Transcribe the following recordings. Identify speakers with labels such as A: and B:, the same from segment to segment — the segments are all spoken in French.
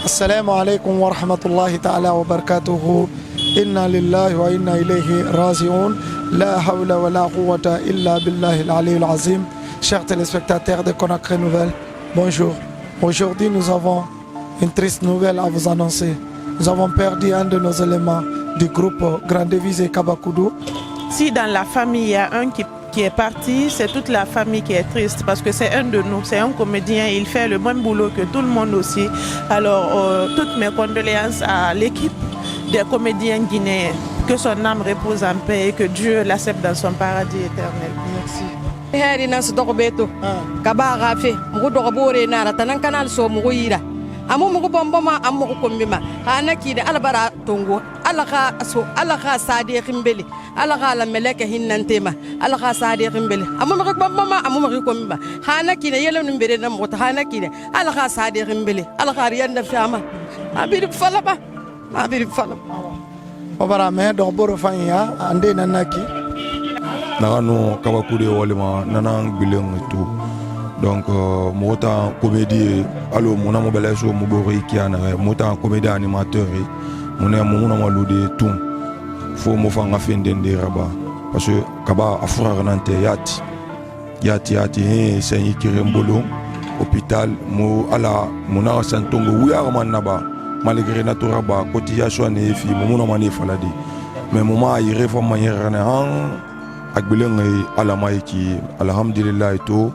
A: السلام عليكم ورحمة الله تعالى وبركاته. إنا لله وإنا إليه راجعون. لا حول ولا قوة إلا بالله العلي العظيم. Chers téléspectateurs de Conakry Nouvelle, bonjour. Aujourd'hui, nous avons une triste nouvelle à vous annoncer. Nous avons perdu un de nos éléments du groupe Grande Devise et Kabakoudou.
B: Si dans la famille, il y a un qui est parti, c'est toute la famille qui est triste parce que c'est un de nous, c'est un comédien, il fait le même boulot que tout le monde aussi. Alors, toutes mes condoléances à l'équipe des comédiens guinéens. Que son âme repose en paix et que Dieu l'accepte dans son paradis éternel. Merci.
C: Heri nas dogo beto kaba gafe mugo dogo bore na tanan kanal so mugo yira amu mugo bomboma am mugo kombima hanaki de albara tongo alaka so alaka sadi khimbeli alaka la meleke hinnantema alaka sadi khimbeli amu mugo bomboma amu mugo kombima hanaki de yelo numbere na mugo hanaki de alaka sadi khimbeli alaka riyanda fama abiri falaba
A: Obara me dogo boro fanya ande nanaki.
D: Nagano Kabakoudou walima nanang bileng itu donc mota comédie allo mona mobile show mobori kiana mota comédie animateur mona mona malude tout fo mo fanga fendende raba parce que kaba afura nante yati senyi kirembolo hôpital mo ala mona santongo wuya man naba malgré natura ba cotisation ne fi mona mani faladi mais moma y réforme manière na akbileng alamay ki alhamdulillah to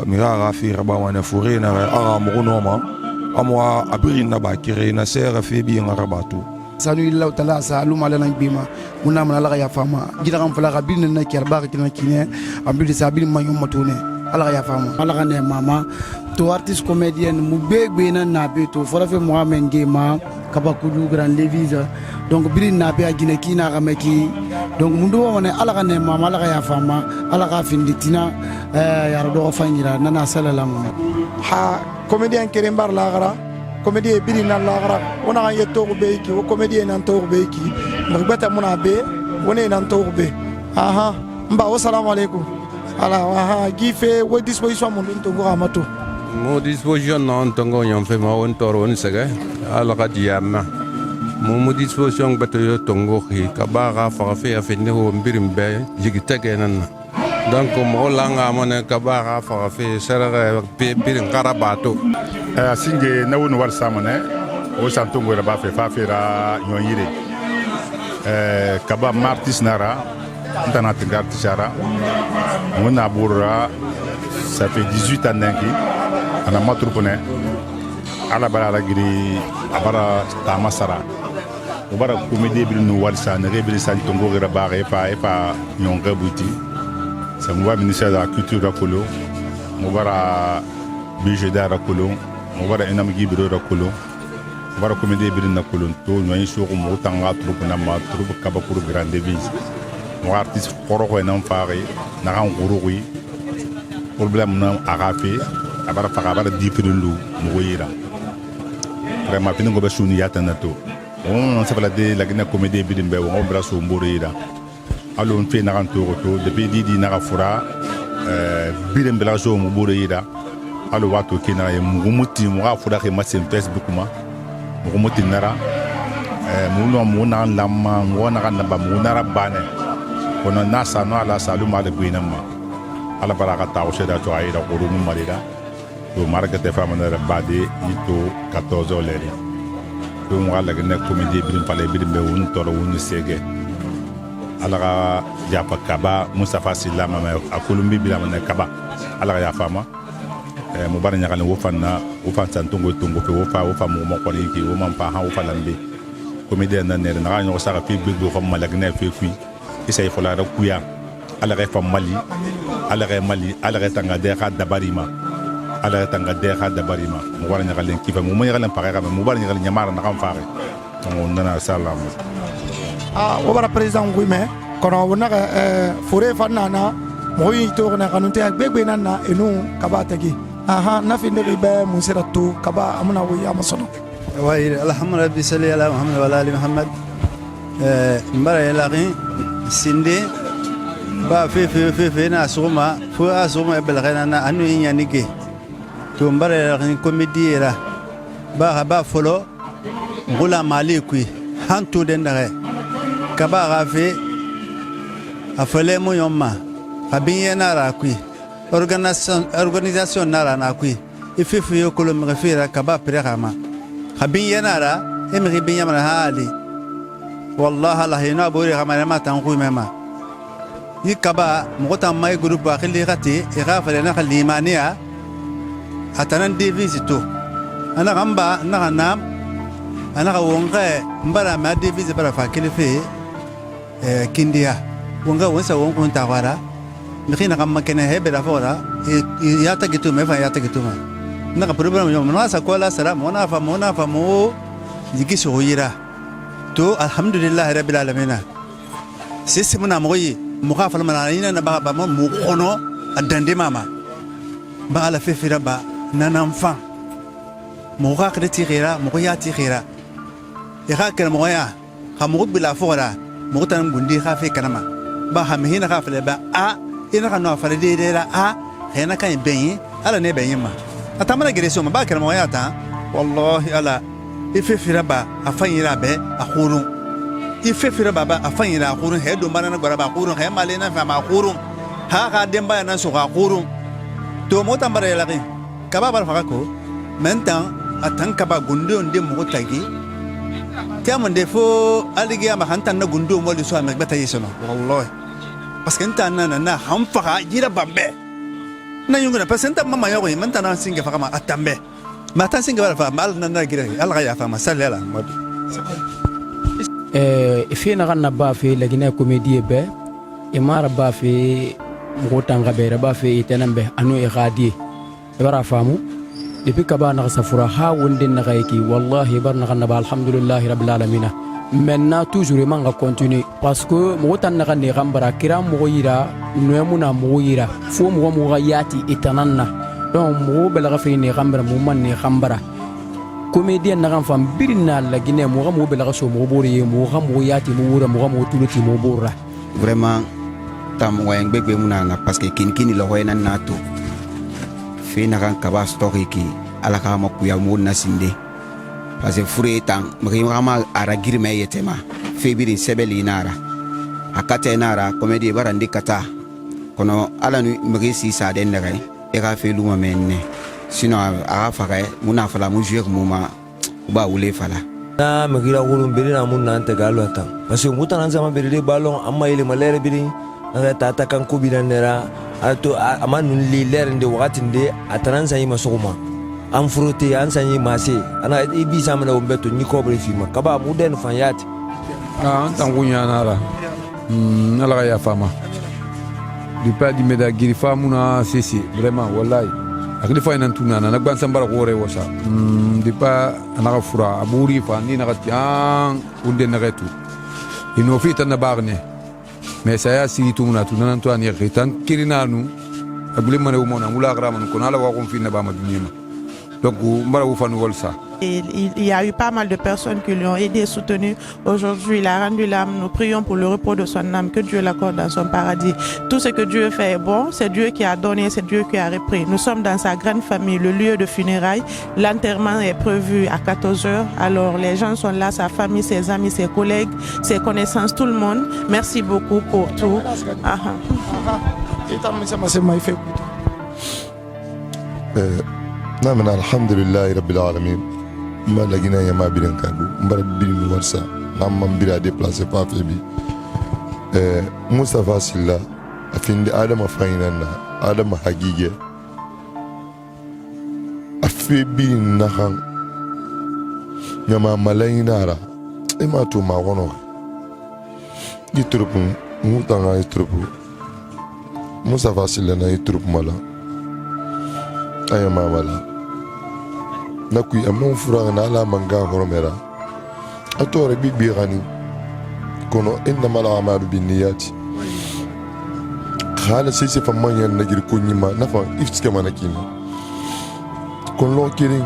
D: mira rafi raba wana fure na ara mogonoma amwa abiri na bakire na sera fe bi ngarabatu
E: sanu illahu taala salu malana bima munna manala ya fama gida kam fala kabin na kerba kina kine ambi sabil mayum matune ala ya fama ala ne mama to artiste comédienne mu begbe na nabe to fora fe mohamed ngema Kabakoudou Grande Devise donc biri nabe a gine kina kameki donc mundo wona ala ne mama ala ya fama ala ka finditina ya do fangira nana salalam
A: ha comédien kerembar lagara comédien biri na lagara ona ga yeto beeki o comédien nan to beeki mbata muna be wona nan to be aha mba assalamu alaikum ala aha gife wo disposition mun to go amato
F: mo disposition non tongo nyam fe ma won toro on sega ala ka diama mo disposition bato yo tongo ki kabara fa fe afene ho mbirimbe jigitege nan donc mo langa mona kabara fa fe sara pe birin karabato
G: singe na won war samane o santongo ra ba fe fa fe ra nyonyire kaba martis nara ntana tingar tishara mona burra ça fait 18 ans n'enki ana matrupone ala bara giri abara tamasara ubara comédie bi no walsa na rebeli san tongo gira ba epa nyonga buti ça moi ministère de la culture rakolo mubara budget da rakolo mubara enam gibiro rakolo mubara comédie bi na kolon to nyoy so ko mo tanga troupe na ma troupe Kabakoudou Grande Devise mo artiste koro ko enam faare na kan gurugui problème na arafe abara faga abara dipirulu moyira vraiment pinu go besuni yatana to on se fala de la gina comédie bidimbe on braso mborira alon fe na kanto to depuis didi na fura bidimbe la zo mborira alo wato kina e mumuti mo afura ke masen Facebook ma mumuti nara muno muna lamma ngona kan ba munara bane kono nasa no ala salu male buinama ala baraka taw seda to ayida ko rumu marida to markete famana bade ito 14 leri to mo ala gene comédie birim pale birim be won toro won sege ala ga japa kaba mustafa silama a kolumbi bilama na kaba ala ga ya fama mo bar nyakale wo fanna wo fan santongo tongo fe wo fa mo ko ki wo man pa ha wo falambe comédie na ne na ga sa fi bi do ko malagne fe fi isay fola ra kuya ala ga fa mali ala ga tanga de ka dabarima ala tanga de ka dabarima mo war nyakale kifa mo nyakale pa ga mo bar nyakale nyamara na kan faare on nana salam
A: wo bara président nguime kono wona fure fanana mo yi to na kanunte gbegbe nana enu kabatagi aha na fi ndiri be musira to kaba amuna wo ya masono
H: wa alhamdulillah rabbi salli ala muhammad wa ali muhammad mbara yalaqi sinde ba fe na suma fu asuma belgana na anu yinya nige to mbara yalaqi comédie la ba folo ngula mali kui hantu den dare kaba rafe afale mo yomma abiye nara kui organisation nara na kui ififu yokolo mrefira kaba pirama abiye nara emri binya mara hali wallahi la hina bori ramana matan kui mema yikaba mota mai groupe akili gati irafale na limania atanan divise to ana gamba na ganam ana ga wonga mbara ma divise bara fa kilife kindia wonga wonsa wonko ntawara nikina kama kene hebe da fora yata gitu me fa yata gitu ma na ka problem yo na sa kola sara mona fa mo yiki soyira to alhamdulillah rabbil alamin sisi muna moyi muka fala mana ina na ba mo kono adande mama ba ala fefira ba nanan fan muka kreti gira muka ya ti gira e ka kere mo ya ha mo bila fora mo tan gundi ka fe kanama ba ha mihina ka fele ba a ina ka no fale de la a hena kan ben ala ne ben ma atamana gere so ma ba kere mo ya ta wallahi ala ifefira ba afanyira be akhurun ifefira baba afanyira akhurun he do marana gora ba akhurun he malena fa ma akhurun ha ka demba na so akhurun to mo tambare la kin kaba bar fa ko mentan atan kaba gundo ndem mo tagi tiamon defo aligia ma hantan na gundo mo li so am beta yesono wallahi parce que ntan na ham fa jira bambe na yunguna parce que ntan mama yo mentan na singa fa ma atambe ma tan singa bar fa mal na gira alga ya fa ma sallela modi
I: fi na ganna ba fi lagina comédie be imara ba fi mutanga be ba fi itenambe anu igadi bara famu depuis kaba na safura ha wondin na gayki wallahi barna ganna ba alhamdulillah rabbil alamin maintenant toujours man ga continuer parce que mutan na ganne gambara kiram mo yira noyamuna mo yira fo mo yati itananna donc mo belaga fi ne gambara mo man ne gambara comédien na kan fam birina la Guinée mo ga mo belaga so mo bori mo ga mo yati mo wura mo ga mo tuluti mo borra
J: vraiment tam wayang begbe munana parce que kinkini la wayna nato fi na kan kaba story ki ala ka ma kuya mo nasinde parce que fure tan ma ara girme yetema fe biri sebeli nara akate nara comédie barandi kata kono ala nu magi si sa den daga e ka fe luma menne sino a faga muna fala mu jouer muma ba wule fala
K: na magira gurun birina mun nan ta galo ta parce que mutanan zama biride balon amma ile malere birin na ta kan ko bidan nera ato amanun li lere de wakatin de atanan sai masoma an frote an sanyi mase ana ibi sama na umbeto ni kobre fima kaba mu den fanyati
F: an tangunya nara ala ya fama du pas di meda girifa muna sisi vraiment wallahi akli fa nan tunana nak ban sambara gore wasa di pa anaka fura aburi fa ni naka tiang unde nagetu ino fita na bagne mais saya siri tumuna tunana to ani khitan kirinanu abli mane umona mula graman ko nala wa ko finna ba ma dunyema donc mbara wu fanu wolsa.
B: Il y a eu pas mal de personnes qui lui ont aidé et soutenu. Aujourd'hui, il a rendu l'âme. Nous prions pour le repos de son âme, que Dieu l'accorde dans son paradis. Tout ce que Dieu fait est bon. C'est Dieu qui a donné, c'est Dieu qui a repris. Nous sommes dans sa grande famille, le lieu de funérailles. L'enterrement est prévu à 14h. Alors les gens sont là, sa famille, ses amis, ses collègues, ses connaissances, tout le monde. Merci beaucoup pour tout.
L: نعم الحمد لله رب العالمين ما لقينا يا ما بيرن كانوا مبارد بيرن ورسا نعم من بيرا ديبلاسي بافي بي مصطفى سلا أفين آدم أفايننا آدم حقيقة أفي بيرن نخان يما ملاينا را إما تو ما غنو يتربون موتانا يتربون مصطفى سلا نا يترب ملا أيما ملا nakui amon fura na ala manga horomera atore bibi gani kono inna mala amalu binniyati khala sisi famanya nagir kunyima nafa ifske manakina kon lo kirin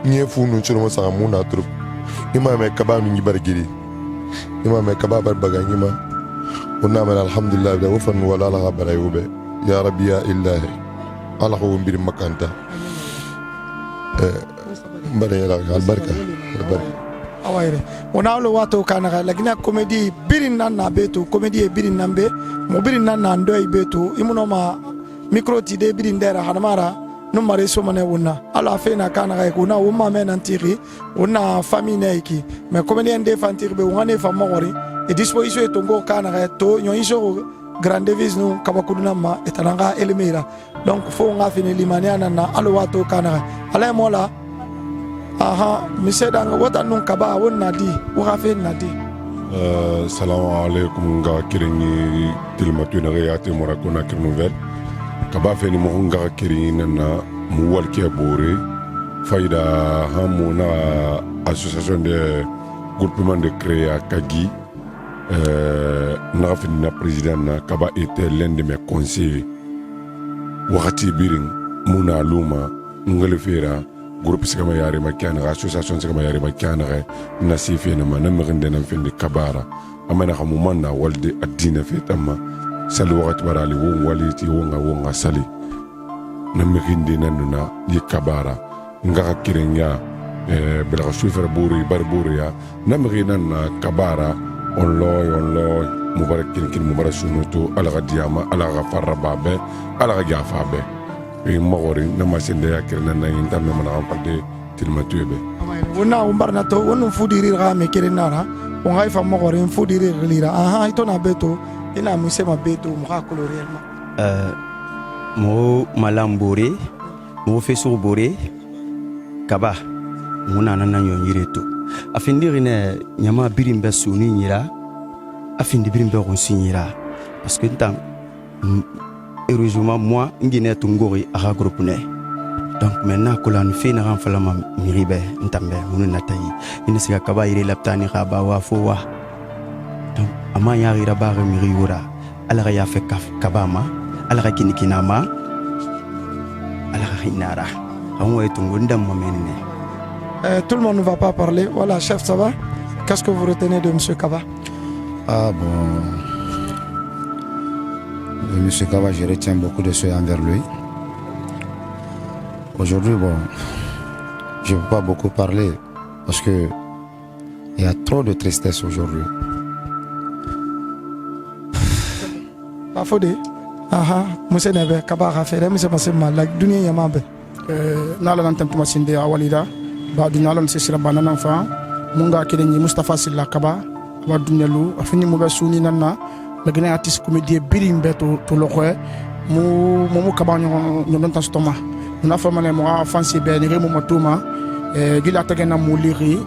L: nye funu churo sa muna trup ima me kaba mi bargiri ima me kaba bar baganyima onna man alhamdulillah da wafan wala la barayube ya rabbi ya illahi ala ko mbir makanta mbare la albarka
A: awayre wona lo wato kana lagina comédie birin nan na beto comédie birin nan be mo birin nan na ndoy beto imuno ma micro ti de birin dera hanamara no mare so mane wona ala fe na kana ga ko na wuma men antiri wona famille na iki mais comédien de fantir be wona fa mogori e disposition e tongo kana ga to nyo iso grande vis no kabakuduna ma etananga elemira donc fo nga fini limaniana na alo wato kana ala mola aha monsieur danga wata nun kaba wonna di wa fe nadi
L: salamu alaikum ga kiringi tilmatu na ya te mora ko na kir nouvelle kaba fe ni mo nga kiringi na mu wal ke bore faida hamu na association de groupement de créa kagi na fin na président na kaba était l'un de mes conseillers wakati biring muna luma ngalefera groupe sigama yare makiana association sigama yare makiana na sifi na manamrinde na fin de kabara amana khamumana walde adina fetama sali wakati barali won waliti wonga sali namrinde nanuna yi kabara ngaka kirenya bela chauffeur buri barburia namrina na kabara on loy mubarak kin mubarak sunuto ala diama ala farrababe ala jafabe e magori na masinde yakirna na intam na ampade tilmatube
A: wona umbarna to wonu fudiri ga me kirinara on hay fa magori fudiri lira aha ito na beto ina musema beto mo ka coloriellement
J: mo malambore mo fesu bore kaba muna nana nyonyireto afindiri ne nyama birimbe suni nyira afindi birimbe ko sinyira parce que tant heureusement moi ngine tungori aga groupe ne donc maintenant ko lan fina ran fala ma miribe ntambe munu natayi ina siga kaba ire laptani khaba wa fowa donc ama ya ira ba miri wura ala ya fe kabama ala kinikinama ala hinara on wa tungu ndam menene.
A: Tout le monde ne va pas parler. Voilà, chef, ça va? Qu'est-ce que vous retenez de M. Kaba?
E: Ah bon. De M. Kaba, je retiens beaucoup de choses envers lui. Aujourd'hui, bon, je ne peux pas beaucoup parler parce que il y a trop de tristesse aujourd'hui.
A: Pas fodé. Aha, monsieur Nebe, Kaba a fait, monsieur Massima, la dunia yamabe.
E: Nala n'entend pas Sinde Awalida. Ba dunyalon se sira banana fa munga kirenyi Mustafa Silla Kaba ba dunyalu afini mo be suni nanna lagina artiste comédie birimbe to lokwe mu kaba nyon don ta stoma na fa mane mo afansi be ni remo matuma gila tagena mo liri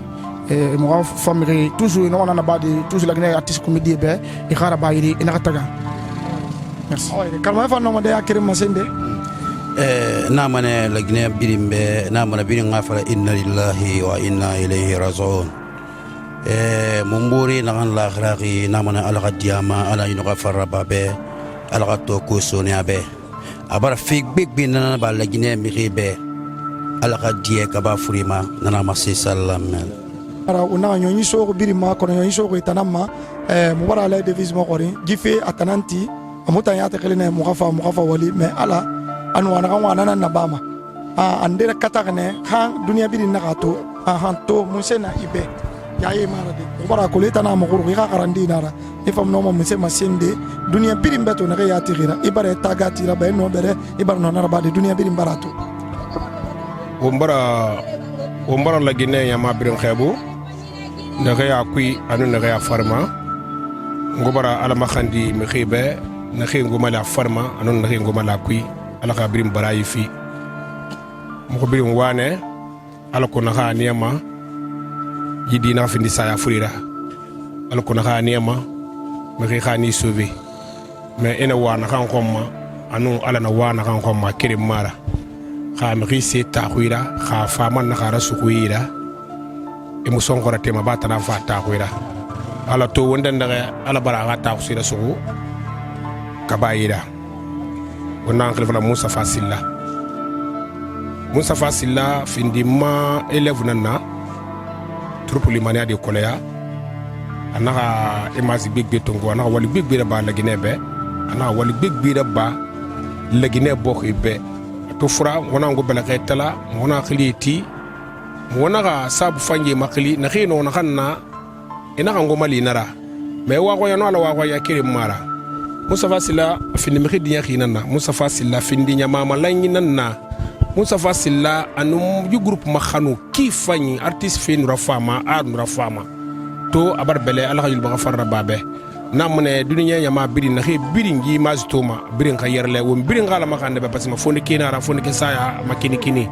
E: mo famiri toujours no na ba de toujours lagina artiste comédie be e khara ba yiri ina taga merci
A: kalma fa no mo de akirim masende
M: namane lagine birimbe namana birin ngafara inna lillahi wa inna ilayhi raji'un mumburi nagan la akhraqi namana ala diama ala inoga farrababe ala to kusoni abe abara fig big bin nana ba lagine mihibe ala die kaba furima nana masi sallam
A: ara una nyonyi soko birima kono nyonyi soko itanama mubara la devise mo kori gife atananti amuta yata kelene mugafa wali me ala anu wana na bama andere katakne han dunia bidin nakato han to musena ibe yaye marade ubara koleta na maguru ga garandi nara ifam no mo muse masinde dunia bidin beto na ya tigira ibare tagati ra be no bere ibar no na ba de dunia bidin barato
N: wombara la gine ya ma birin xebu na ga ya kui anu na ga ya farma ngobara ala makhandi mi xibe na xey ngomala farma anu na xey ngomala kui ala ka birim barayi fi moko birim wane ala ko na ha niyama yidi na fi ndi saya furira ala ko na ha niyama me khani sauver mais ena wana kan komma anu ala na wana kan komma kirim mara kha me khisi ta khuira kha faman na khara sukuira e mu sonkora tema bata na fa ta khuira ala to wonda ndaga ala bara ga ta khusira suku kabaira on fala Mustafa Silla findi ma élève nana troupe limania de kolea anaka emazi big betongo anaka wali big bira ba lagine be anaka wali big bira ba lagine bokh ibe to fura wona ngo bela kaytala wona khiliti wona ga sabu fanje makli na khino na kanna ina kan gomali nara me wa ko yano ala wa ko yakiri mara Mustafa Silla findi mi khidi yakhinana Mustafa Silla findi nyama malanginana Mustafa Silla anum yu groupe makhanu ki fani artiste fi nura fama a nura fama to abar bele ala khayul ba farra babe namne duniya nyama birin na birin gi maztoma birin khayerle won birin gala makhande be pasima fonni kinara fonni ke saya makini kini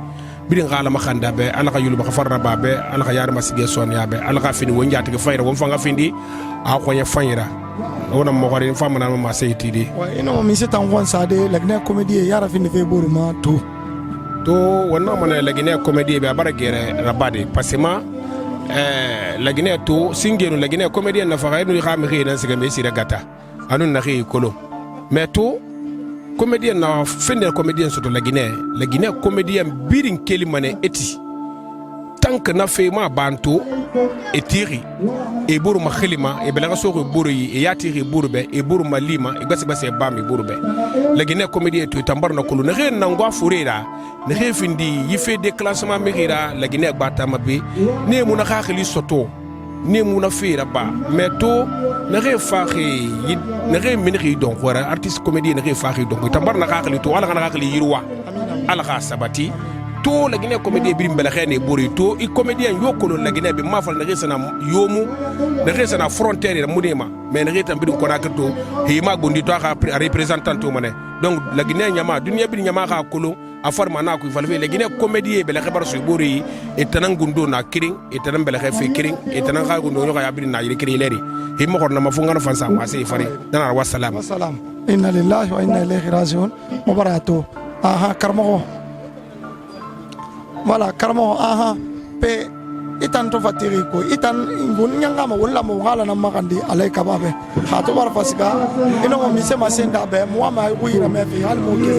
N: birin gala makhanda be ala khayul ba farra babe ala khayar masige sonya be ala kha fini won jati ke fayra won fanga findi a ko nya fayra wona mo gari fama na ma seytidi
A: wa ino mi se tan won sade lagne comédie yara fini fe boruma to
N: wannan mana lagine comédie be abara gere rabade pasima lagine to singenu lagine comédie na fa no khami khina siga me sira gata anun na khi kolo mais to comédie na fende comédien soto lagine comédien birin kelimane eti tank na fe ma banto etiri e buru ma khilima e belaga soko buru yi e yatiri buru be e buru malima e gbasi bami buru be lagine comédie to tambar na kolo na ren na ngwa furera ne refindi yife déclassement mehira lagine gbata mabe ne muna khakhili soto ne muna fera ba mais to ne refaxi ne re minri donc wara artiste comédien ne refaxi donc tambar na khakhili to ala kana khakhili yirwa ala kha sabati to lagine comédien birim bela khene bori to i comédien yokolo lagine be mafal ne resana yomu ne resana frontière munema mais ne retam bidim konakato hima gondi to ka représentant to mané donc lagine nyama dunia bi nyama ka kolo a farma na ko falfe lagine comédien bela khabar so bori e tanan gundo na kiring e tanan bela khafe kiring e tanan ka gundo no ka yabri na yiri kiri leri hima ko na mafunga na fansa ma se fari dana wassalam
A: inna lillahi wa inna ilayhi rajiun mubaratu aha karmo voilà karamo aha pe itan to fatiri ko itan ngun nyanga ma wala mo gala na makandi alay kababe ha to bar fasika ino mo mise masenda be mo ma wira me fi hal mo ke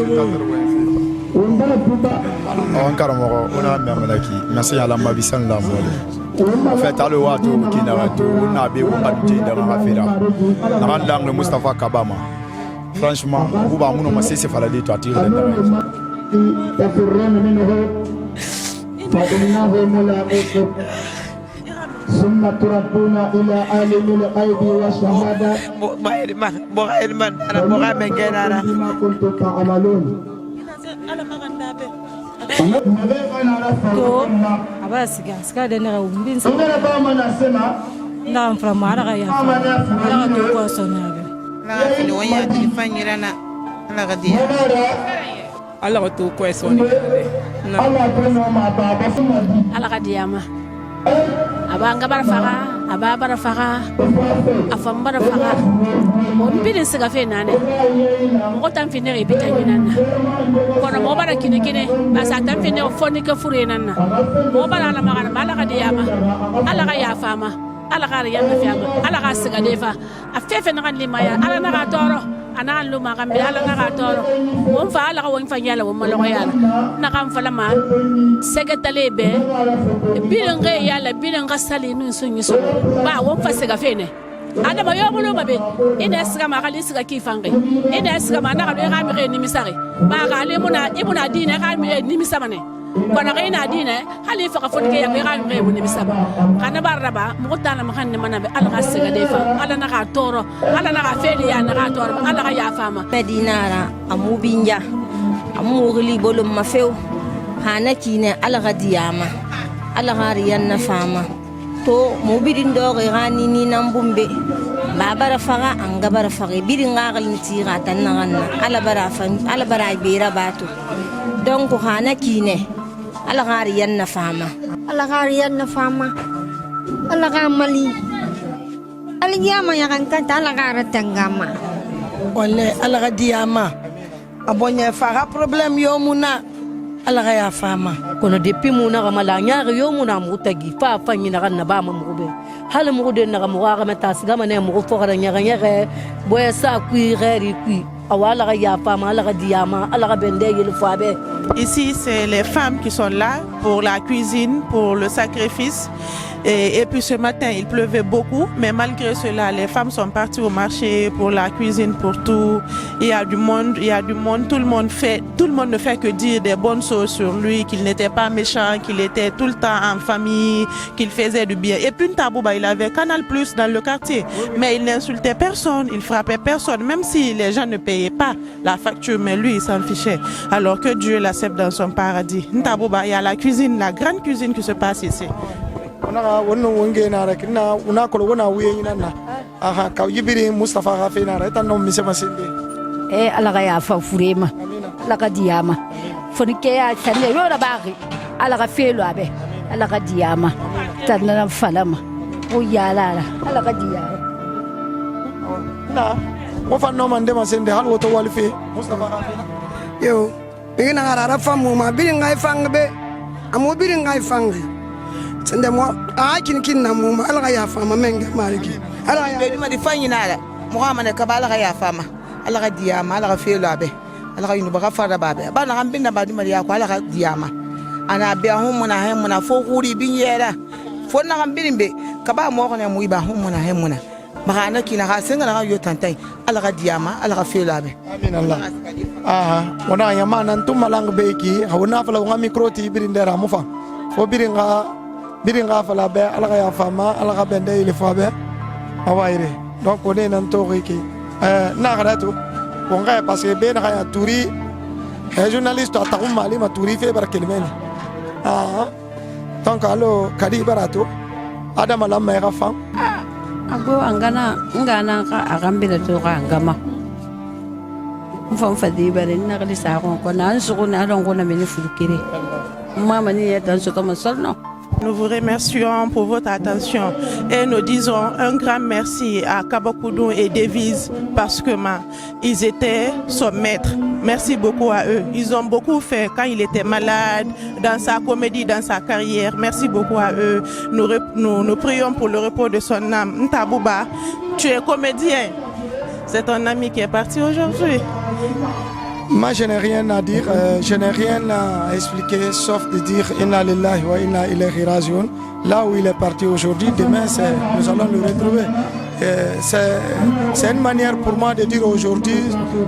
O: on karamo ona memalaki merci ala mabisan la mo fait alo wato kina wato na be ko badje da ma fera na mandam le Mustafa Kabama franchement buba muno masese faladi to atire
P: فإنه ملاقيكم ثم تردون إلى عالم الغيب والشهادة بما كنتم تعملون
Q: Allah ka to kwesoni
R: Allah ka diyama abanga barafaka aba barafaka afam barafaka on bidin siga fe nane mo tan finere bitanina kono mo bara kine basa tan finere foni ka fure nanna mo bara la magana Allah ka diyama Allah ka yafama Allah ka riyanna fiyama Allah ka siga defa afefe nan limaya Allah na ka toro ana luma kambe ala na katoro won fa ala won fa yala won malo yala na kam fala ma segetale be bilen ga yala bilen ga sali nun sunyi so ba won fa sega fene ada ba yobulo babe ina siga ma kali siga kifange ina siga ma na ka ga mi ni misare ba ga le muna ibuna dina ga mi ni misamane kona ga ina dina hali fa ka fonke ya ga mi ni misaba kana baraba mo tana ma kan mana be ala ga siga defa ala na ka toro ala na ka feli ya na ka toro ala ga ya fama
S: medinara amubinja amugli bolum mafew hana kine ala ga diyama ala ga riyan na fama to mubidin do ga ni nambumbe babara faga anga bara faga bidin ga gal tira tan na ala bara fan ala bara bira batu donc hana kine ala ga riyan na fama ala ga riyan na fama ala ga mali ala yama ya kan ta ala ga ratangama
C: wala ala ga diyama abonya faga problem yo muna ala ga ya fama
Q: kono depuis muna ga malanya ga yo muna mutagi fa fanyi na kan na ba mu be hal mu de na ga mu ga mata siga mane mu ko ga nya ga boya sa ku gari ku awala ga ya fama ala ga diyama ala ga bende yel fabe.
B: Ici, c'est les femmes qui sont là pour la cuisine, pour le sacrifice. Et puis ce matin, il pleuvait beaucoup, mais malgré cela, les femmes sont parties au marché pour la cuisine, pour tout. Il y a du monde, tout le monde ne fait que dire des bonnes choses sur lui, qu'il n'était pas méchant, qu'il était tout le temps en famille, qu'il faisait du bien. Et puis Ntabouba, il avait Canal Plus dans le quartier, mais il n'insultait personne, il frappait personne, même si les gens ne payaient pas la facture, mais lui, il s'en fichait. Alors que Dieu l'accepte dans son paradis. Ntabouba, il y a la cuisine, la grande cuisine qui se passe ici.
Q: Alaga ya fa furema alaga diama fonike ya tande yo da bari alaga felo abe alaga diama tanna falama o yala alaga diama
A: na wo fa no man de masende hal woto walfe Mustafa Rafina
T: yo ina harara famu ma birin ngai fangbe amo birin ngai fangi sende mo a kin na mu alaga ya fama menga mariki alaga
U: ya ma di fanyi nala mo ma ne kabala ya fama alaga diama alaga felo abe alaga yinu baka fara babe bana kambinda badi mariya ko alaga diama ana be humuna hemuna fo kuri binyera fo na kambirimbe kaba mo ko ne mu iba humuna hemuna maka na kina ka senga na yo tantai alaga diama alaga felo abe
A: amin allah wana yama nan tumalang beki hawna fala nga micro ti birindera mufa fo biringa fala be alaga ya fama alaga bende ile fabe awaire donc on est nan to riki na garatu on ga parce que ben ga touri journaliste atakum mali ma touri fe bar kelmen donc allo kadi barato adama lamma ya fam
R: ago ngana ka agambira to ka ngama mfam fadi bare na kali sa ko na su ko na don ko na meni fulukire mama ni ya dan so to masolno.
B: Nous vous remercions pour votre attention et nous disons un grand merci à Kabakoudou et Devise parce que ils étaient son maître. Merci beaucoup à eux. Ils ont beaucoup fait quand il était malade, dans sa comédie, dans sa carrière. Merci beaucoup à eux. Nous prions pour le repos de son âme. Ntabouba, tu es comédien. C'est ton ami qui est parti aujourd'hui.
A: Moi, je n'ai rien à dire, je n'ai rien à expliquer, sauf de dire Inna lillahi wa inna ilayhi rajiun. Là où il est parti aujourd'hui, demain, nous allons le retrouver. C'est une manière pour moi de dire aujourd'hui,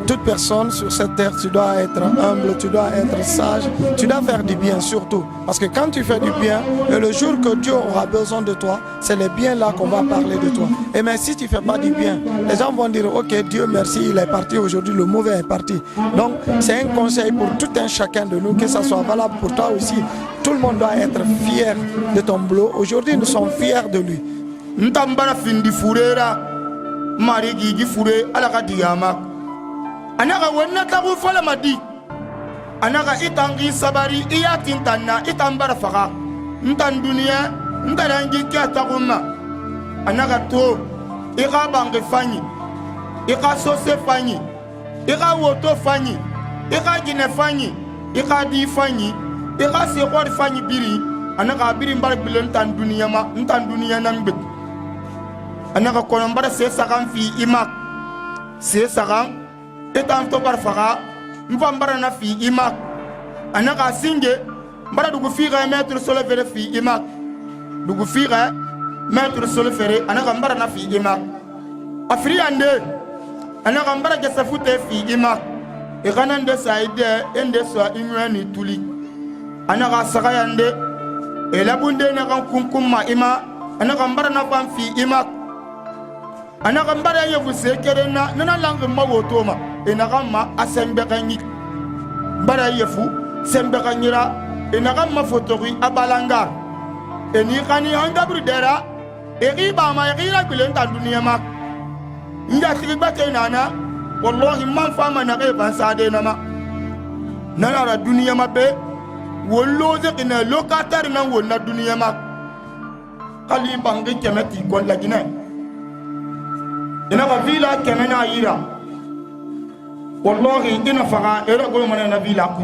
A: toute personne sur cette terre, tu dois être humble, tu dois être sage, tu dois faire du bien surtout. Parce que quand tu fais du bien, et le jour que Dieu aura besoin de toi, c'est les biens là qu'on va parler de toi. Et mais si tu ne fais pas du bien, les gens vont dire, ok, Dieu merci, il est parti aujourd'hui, le mauvais est parti. Donc c'est un conseil pour tout un chacun de nous, que ça soit valable pour toi aussi. Tout le monde doit être fier de ton boulot. Aujourd'hui, nous sommes fiers de lui.
V: Ntambara findi furera mari gigi fure alaka diyama anaka wonna tagu fala madi anaka itangi sabari iya tintana itambara faka ntan dunia ntarangi kya taguma anaka to ika bange fanyi ika sose fanyi ika woto fanyi ika gine fanyi ika di fanyi ika sekwar fanyi biri anaka biri mbar bilen ntan dunia nambet anaka konombara se sagan fi imak se sagan etan to barfaga mbambara na fi imak anaka singe mbara dugu fi ga mettre solo fere fi imak dugu fi ga mettre solo fere anaka mbara na fi imak afriande anaka mbara gesa fute fi imak e kanande saide ende so imwani tuli anaka sagayande e labunde na kan kunkumma ima anaka mbara na fam fi imak anaka mbara yefu sekere na langue mawotoma enaka ma asembe kanyi mbara yefu sembe kanyira enaka ma fotori abalanga eni kani angabru dera eri ba ma eri la kulenta dunia ma nda tribate nana wallahi man fama na ke bansade na ma nana la dunia ma be wolloze ina lokatar na wonna dunia ma kali bangi kemeti golla gina ina ba villa kemena yira wallahi ina faga era golo mana na villa ku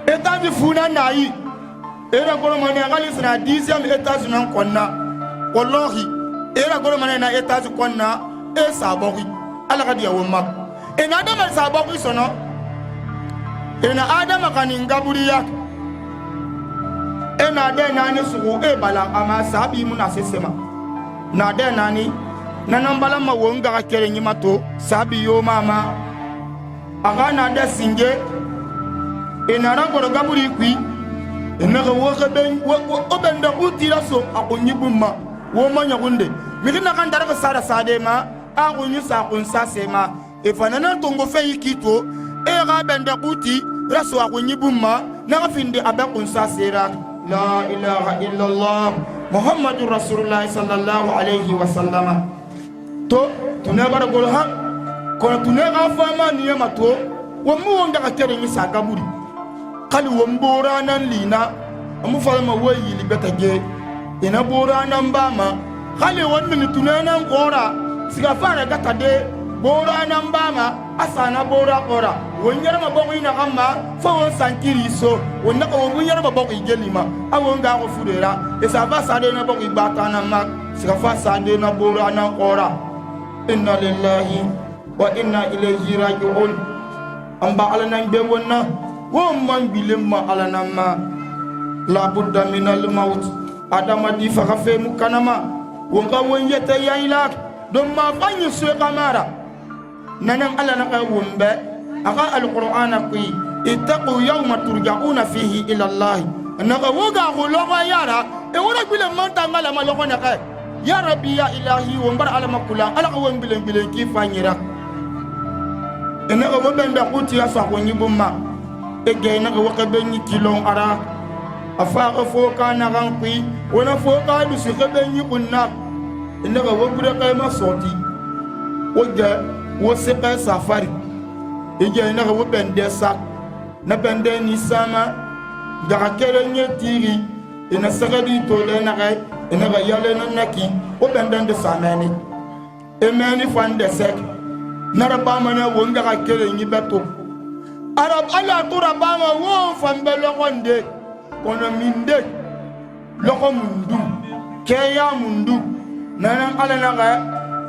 V: etage funa nayi era golo mana ngali sina 10e etage nan konna wallahi era golo mana na etage konna e sabori ala ka dia womma ina adama sabori sono ina adama kanin gaburiya na de nani sugu e balang ama sabi muna sesema na de nani nanambala ma wonga ka kere nyima to sabi yo mama aga na de singe enara goro gaburi kwi enaga woga ben o benda utira so akunyibuma wo manya gunde mikina kan daraka sara sadema agunyu sa kunsa sema e fanana tongo fe yikito e ga benda uti raso akunyibuma na finde abakunsa sera la ilaha illallah muhammadur rasulullah sallallahu alaihi wasallam to tunabara golha ko tunaga fama niyama to wo mu wonga ka kere ni sagaburi kali wo mbora nan lina amu falma wayi libetaje ina bora nan bama kali won min tunana ngora siga fara gata de bora nan bama asana bora ora won yarma bo ina amma fa won sankiri so won na ko won yarma bo igelima awon ga ko furera e sa va sa de na bo ibata na ma siga fa sa de na bora nan ora inna lillahi wa inna ilayhi raji'un amba alanan be wonna wo man bilimma alanamma la budda min al maut adama di fa khafe mukanama wonga wonyete yayla don ma fanyi su kamara nanan alana ka wombe aka alqur'ana qi ittaqu yawma turja'una fihi ila allah naka woga hologa yara e wona bilen man tangala ma lokona ka ya rabbi ya ilahi wombar alama kula ala ka won bilen ki fanyira enaka wo benda kuti asa ko nyibumma e gayna ko wakabe ni kilon ara afa ko foka na rankui wona foka du se ko ben yikunna enaka wo gure kay ma soti oja wo se pa safari e gayna ko bende sak na bende ni sama daga kere nyetiri ina sagadi to le na kay enaka yale na naki o bende de samani e meni fande sek naraba mana wonga ka kere ni beto arab ala turaba ma wo fambe lokonde kono minde loko mundu keya mundu nanan ala naga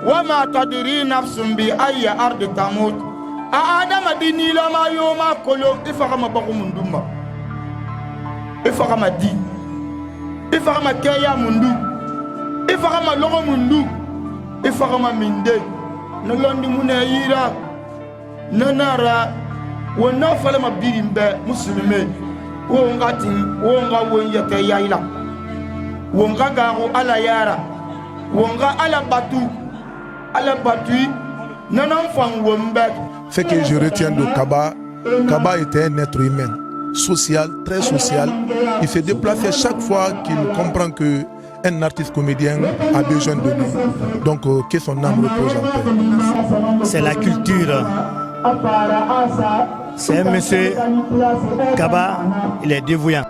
V: wa ma tadri nafsun bi ayya ardi tamut a adama dini la ma yo ma kolo ifaka ma bako mundu ma ifaka ma di ifaka ma keya mundu ifaka ma loko mundu ifaka ma minde nolondi muna yira nanara wona fala mabirimbe muslime wonga wonyete yayla wonga garu ala yara wonga ala batu nanan fan wombe.
D: Ce que je retiens de Kaba, Kaba était un être humain, social, très social. Il se déplaçait chaque fois qu'il comprend que un artiste comédien a besoin de lui. Donc, que son âme repose en paix.
G: C'est la culture. C'est un monsieur Kaba, il est dévouant.